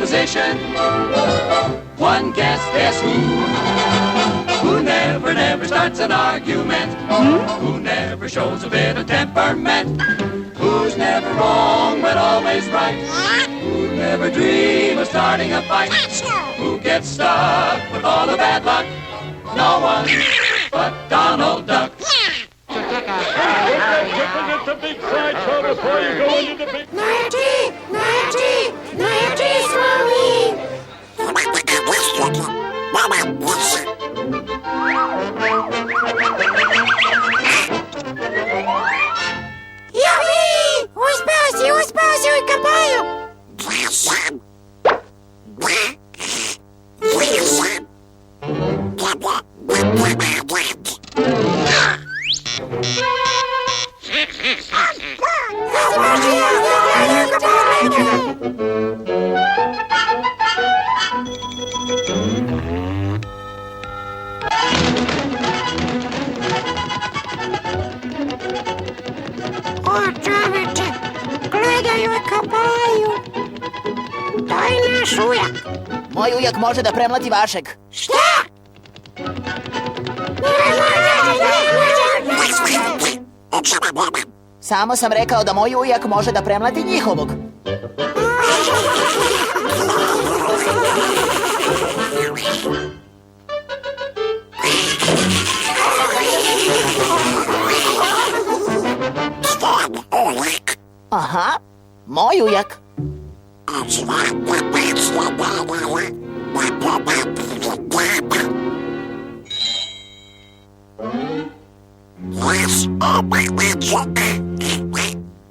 opposition. One guess who? Who never starts an argument. Who never shows a bit of temperament. Who's never wrong but always right. Who never dream of starting a fight. Who gets stuck with all the bad luck. No one but Donald Duck. It's a big sideshow before you go into the big... Naughty, Swami! Юхи! Успел, и копаю! О, čoveče, gledaju i kopaju. To je naš ujak. Moj ujak može da premlati vašeg. Šta? Samo sam rekao da moj ujak može da premlati njihovog. Aha, moj ujak.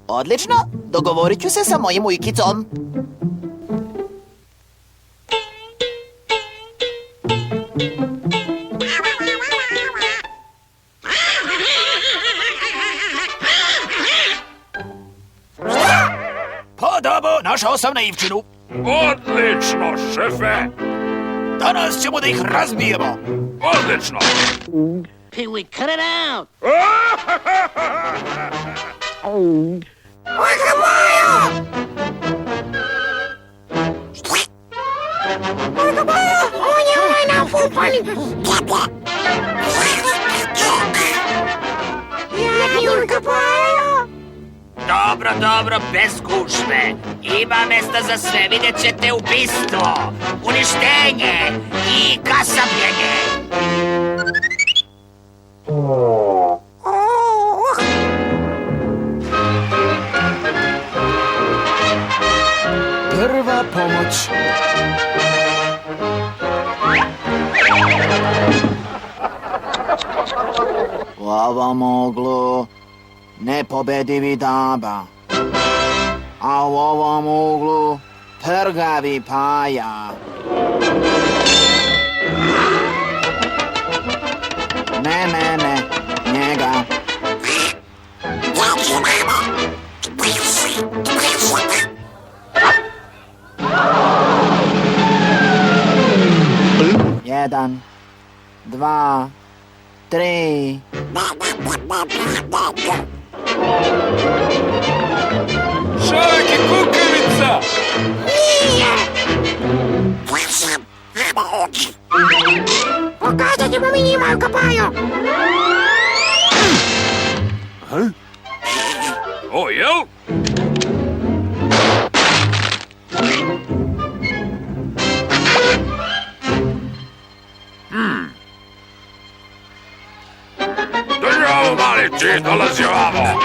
Odlično, dogovorit ću se sa mojim ujkicom. Podobo, našao sam naivčinu. Odlično, šefe! Danas ćemo da ih razbijemo. Odlično! Pee Wee, cut it out! On je ovaj napumpani. Jurka Pajo. Dobro, bez gužve. Ima mesta za sve, vidjet ćete ubistvo, uništenje i kasabljenje. Prva pomoć. U ovom uglu nepobedivi Daba, a u ovom uglu trgavi Paja. Ne, njega. Jedan, dva, tri. Čovjek je kukavica! Pokazat ćemo mi njima, Jurka Pajo. O, jel? Drži ovo, mali, ti dolazi ovamo!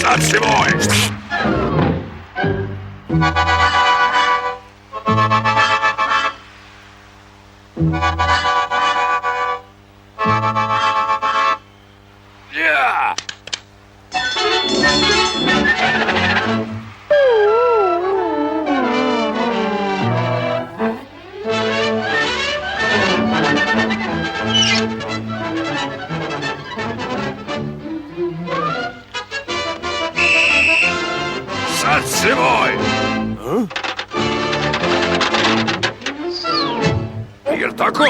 Sad si moj! Yeah! Sad si moj! Jel tako?